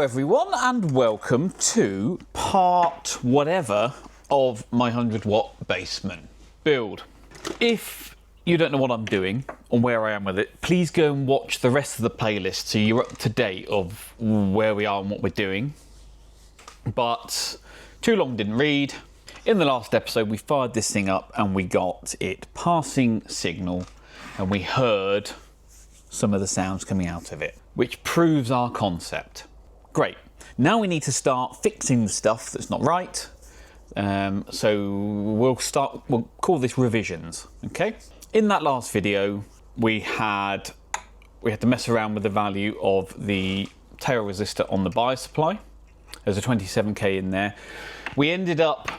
Hello everyone and welcome to part whatever of my 100 watt Bassman build. If you don't know what I'm doing or where I am with it, please go and watch the rest of the playlist so you're up to date of where we are and what we're doing. But too long didn't read. In the last episode we fired this thing up and we got it passing signal and we heard some of the sounds coming out of it, which proves our concept. Great. Now we need to start fixing the stuff that's not right. So we'll call this revisions, okay? In that last video, we had to mess around with the value of the tail resistor on the bias supply. There's a 27k in there. We ended up,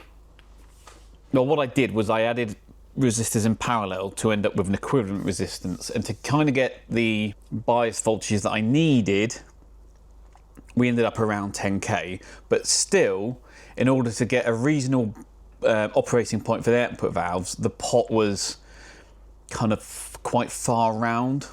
well, what I did was I added resistors in parallel to end up with an equivalent resistance, and to kind of get the bias voltages that I needed, we ended up around 10k, but still, in order to get a reasonable operating point for the output valves, the pot was kind of quite far round.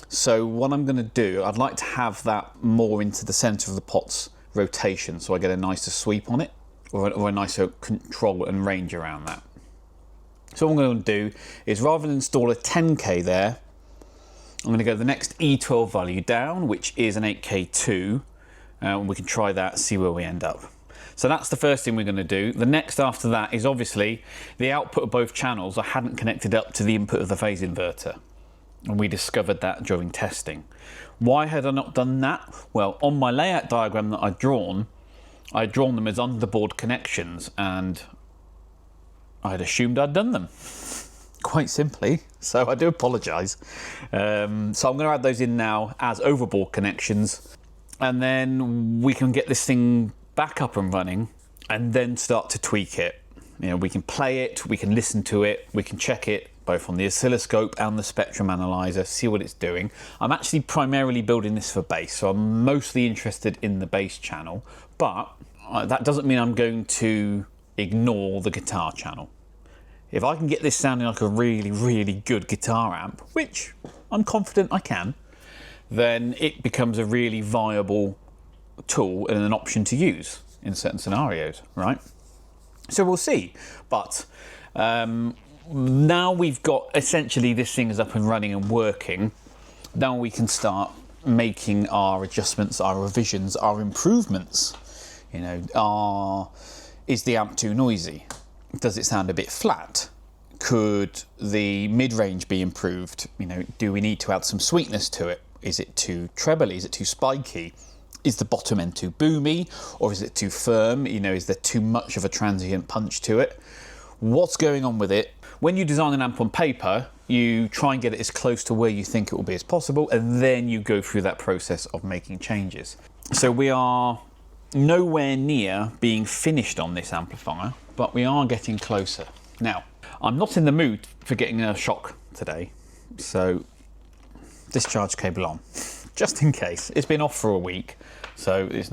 So what I'm going to do, I'd like to have that more into the centre of the pot's rotation so I get a nicer sweep on it, or a nicer control and range around that. So what I'm going to do is, rather than install a 10k there, I'm going to go the next E12 value down, which is an 8k2, and we can try that, see where we end up. So that's the first thing we're going to do. The next after that is obviously the output of both channels I hadn't connected up to the input of the phase inverter, and we discovered that during testing. Why had I not done that? Well, on my layout diagram that I'd drawn them as underboard connections, and I had assumed I'd done them, quite simply, so I do apologise. So I'm going to add those in now as overboard connections, and then we can get this thing back up and running and then start to tweak it. You know, we can play it, we can listen to it, we can check it both on the oscilloscope and the spectrum analyzer, see what it's doing. I'm actually primarily building this for bass, so I'm mostly interested in the bass channel, but that doesn't mean I'm going to ignore the guitar channel. If I can get this sounding like a really, really good guitar amp, which I'm confident I can, then it becomes a really viable tool and an option to use in certain scenarios, right? So we'll see. But now we've got, essentially this thing is up and running and working, now we can start making our adjustments, our revisions, our improvements. You know, is the amp too noisy? Does it sound a bit flat? Could the mid-range be improved? You know, do we need to add some sweetness to it? Is it too trebly? Is it too spiky? Is the bottom end too boomy? Or is it too firm? You know, is there too much of a transient punch to it? What's going on with it? When you design an amp on paper, you try and get it as close to where you think it will be as possible, and then you go through that process of making changes. So we are nowhere near being finished on this amplifier, but we are getting closer. Now, I'm not in the mood for getting a shock today, so discharge cable on, just in case. It's been off for a week, so it's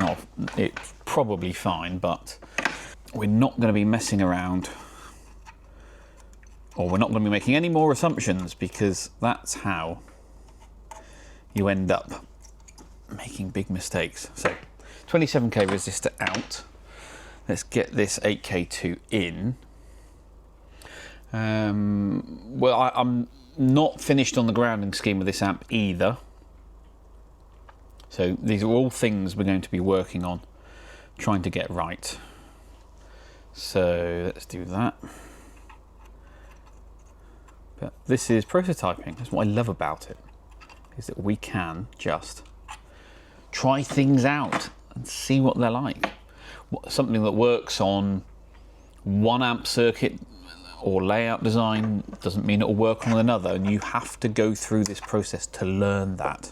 probably fine, but we're not going to be messing around, or we're not going to be making any more assumptions, because that's how you end up making big mistakes. So 27k resistor out. Let's get this 8k2 in. Well, I'm not finished on the grounding scheme of this amp either. So these are all things we're going to be working on, trying to get right. So let's do that. But this is prototyping. That's what I love about it, is that we can just try things out and see what they're like. Something that works on one amp circuit or layout design doesn't mean it will work on another, and you have to go through this process to learn that.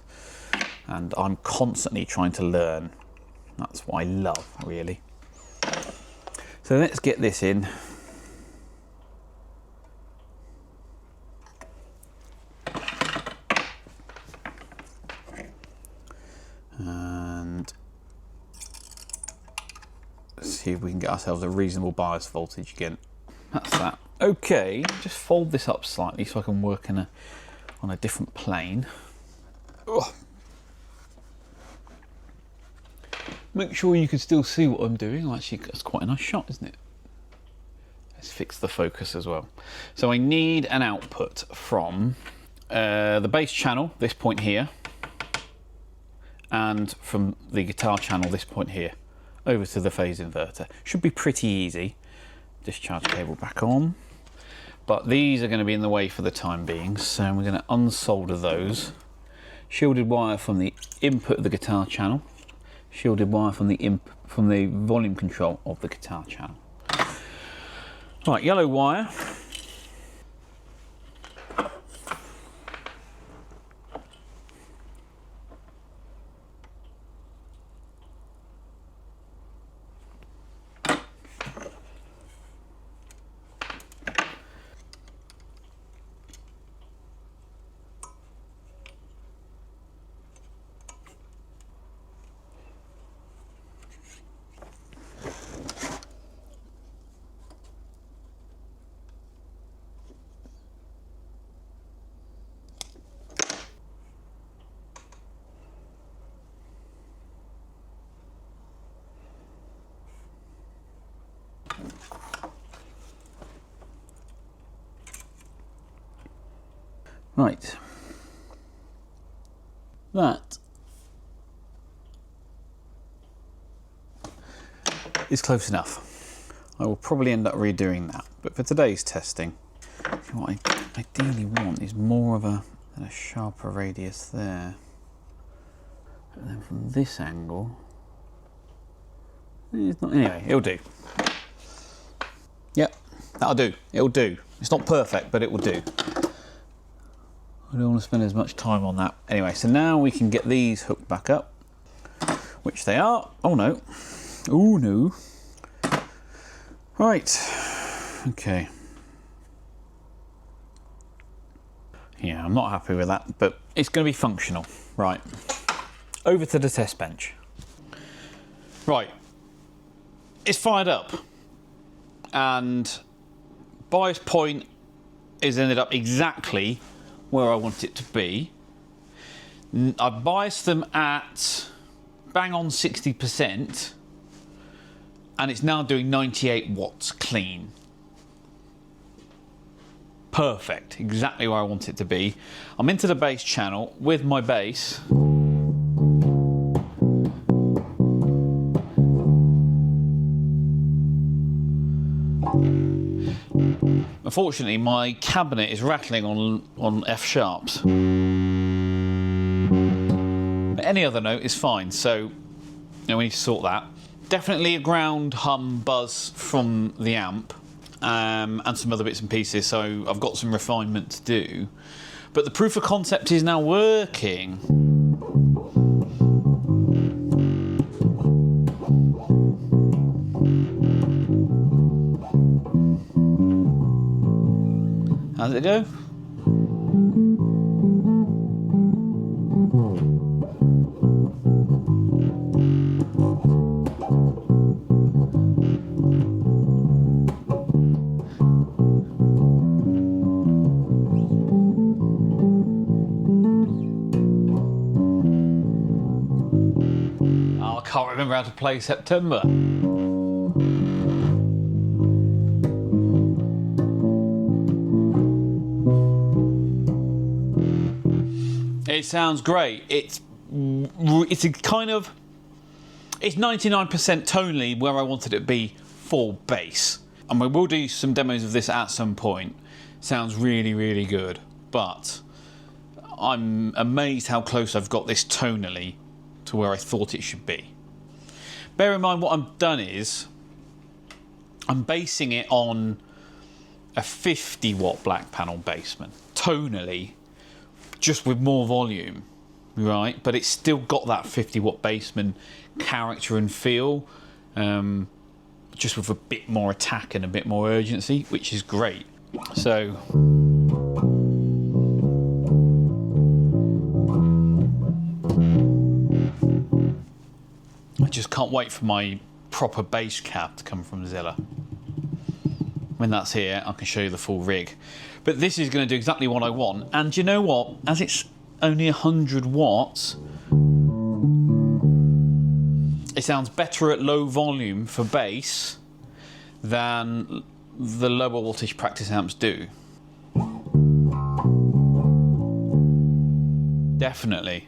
And I'm constantly trying to learn. That's what I love, really. So let's get this in. And see if we can get ourselves a reasonable bias voltage again. That's that. Okay, just fold this up slightly so I can work on a different plane. Ugh. make sure you can still see what I'm doing. Actually, that's quite a nice shot, isn't it? Let's fix the focus as well. So I need an output from the bass channel, this point here, and from the guitar channel, this point here, over to the phase inverter. Should be pretty easy. Discharge cable back on. But these are going to be in the way for the time being, so we're going to unsolder those. Shielded wire from the input of the guitar channel. Shielded wire from the volume control of the guitar channel. Right, yellow wire. Right, that is close enough. I will probably end up redoing that, but for today's testing, what I ideally want is more of a sharper radius there. But then from this angle, it's not, anyway, it'll do. Yep, that'll do, it'll do. It's not perfect, but it will do. I don't want to spend as much time on that. Anyway, so now we can get these hooked back up, which they are. Oh no. Oh no. Right. Okay. Yeah, I'm not happy with that, but it's going to be functional. Right. Over to the test bench. Right. It's fired up. And bias point is ended up exactly where I want it to be. I biased them at bang on 60%, and it's now doing 98 watts clean. Perfect, exactly where I want it to be. I'm into the bass channel with my bass. Unfortunately, my cabinet is rattling on F sharps. Any other note is fine, so we need to sort that. Definitely a ground hum buzz from the amp, and some other bits and pieces, so I've got some refinement to do. But the proof of concept is now working. How's it go? Oh, I can't remember how to play September. It sounds great. It's a kind of, it's 99% tonally where I wanted it to be for bass. And we will do some demos of this at some point. Sounds really, really good. But I'm amazed how close I've got this tonally to where I thought it should be. Bear in mind what I've done is, I'm basing it on a 50 watt black panel Bassman, tonally, just with more volume, right? But it's still got that 50 watt Bassman character and feel, just with a bit more attack and a bit more urgency, which is great. So I just can't wait for my proper bass cab to come from Zilla. When that's here, I can show you the full rig. But this is going to do exactly what I want. And you know what? As it's only 100 watts, It sounds better at low volume for bass than the lower voltage practice amps do. Definitely.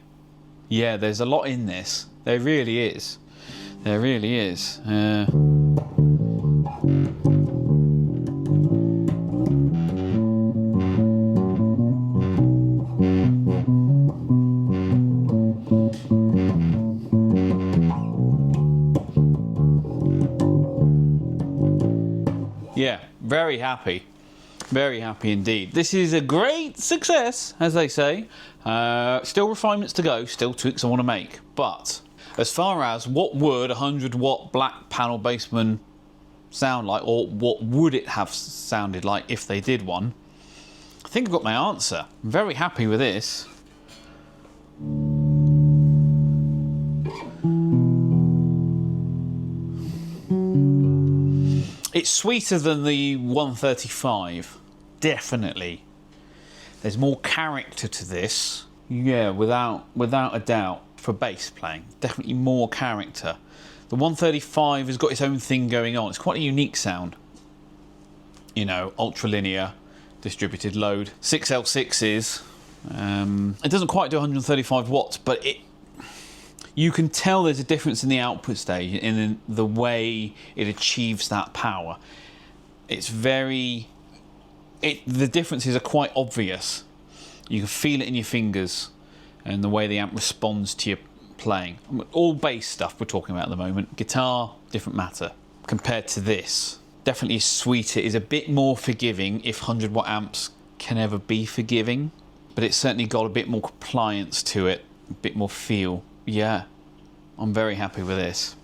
Yeah, there's a lot in this. There really is. There really is. Yeah, very happy. Very happy indeed. This is a great success, as they say. Still refinements to go, still tweaks I want to make. But as far as what would a 100-watt black panel Bassman sound like, or what would it have sounded like if they did one, I think I've got my answer. I'm very happy with this. It's sweeter than the 135, definitely. There's more character to this. Yeah, without a doubt, for bass playing. Definitely more character. The 135 has got its own thing going on. It's quite a unique sound. You know, ultra-linear, distributed load. 6L6s. It doesn't quite do 135 watts, but you can tell there's a difference in the output stage, in the way it achieves that power. It's very... the differences are quite obvious. You can feel it in your fingers and the way the amp responds to your playing. All bass stuff we're talking about at the moment. Guitar, different matter. Compared to this, definitely sweeter, is a bit more forgiving, if 100-watt amps can ever be forgiving. But it's certainly got a bit more compliance to it, a bit more feel. Yeah, I'm very happy with this.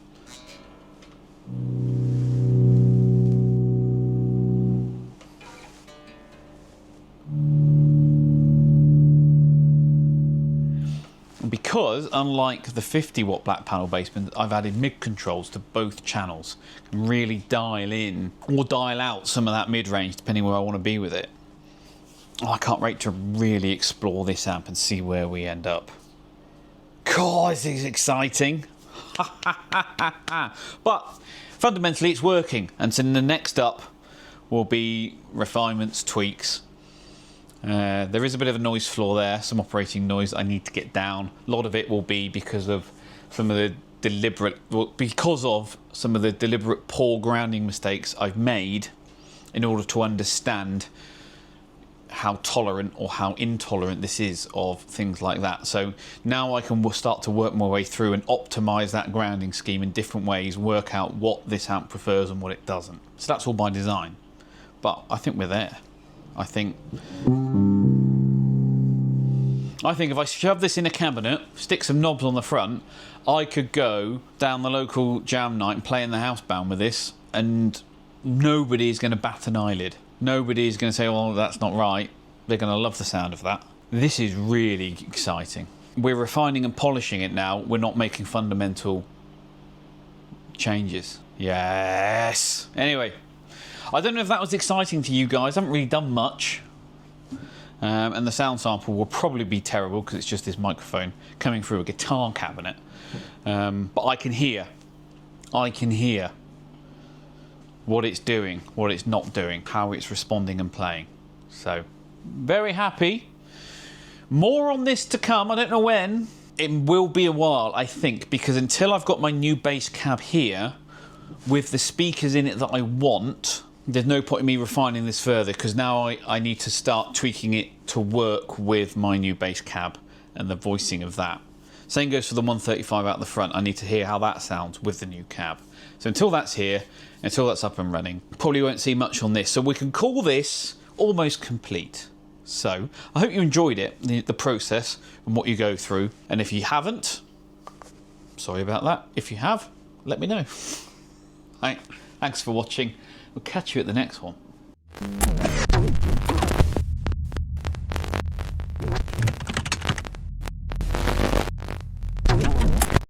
Because, unlike the 50-watt black panel Bassman, I've added mid controls to both channels. Can really dial in or dial out some of that mid-range depending where I want to be with it. Oh, I can't wait to really explore this amp and see where we end up. God, this is exciting. But fundamentally it's working, and so the next up will be refinements, tweaks. There is a bit of a noise floor there, some operating noise I need to get down. A lot of it will be because of some of the deliberate poor grounding mistakes I've made in order to understand how tolerant or how intolerant this is of things like that. So now I can start to work my way through and optimize that grounding scheme in different ways, work out what this amp prefers and what it doesn't. So that's all by design. But I think we're there. I think if I shove this in a cabinet, stick some knobs on the front, I could go down the local jam night and play in the house band with this, and nobody's going to bat an eyelid. Nobody's going to say, "Oh, that's not right." They're going to love the sound of that. This is really exciting. We're refining and polishing it now. We're not making fundamental changes. Yes. Anyway, I don't know if that was exciting to you guys. I haven't really done much. And the sound sample will probably be terrible because it's just this microphone coming through a guitar cabinet. But I can hear what it's doing, what it's not doing, how it's responding and playing. So, very happy. More on this to come. I don't know when. It will be a while, I think, because until I've got my new bass cab here with the speakers in it that I want, there's no point in me refining this further, because now I need to start tweaking it to work with my new bass cab and the voicing of that. Same goes for the 135 out the front. I need to hear how that sounds with the new cab. So until that's here, until that's up and running, probably won't see much on this. So we can call this almost complete. So I hope you enjoyed it, the process and what you go through. And if you haven't, sorry about that. If you have, let me know. Right. Thanks for watching. We'll catch you at the next one.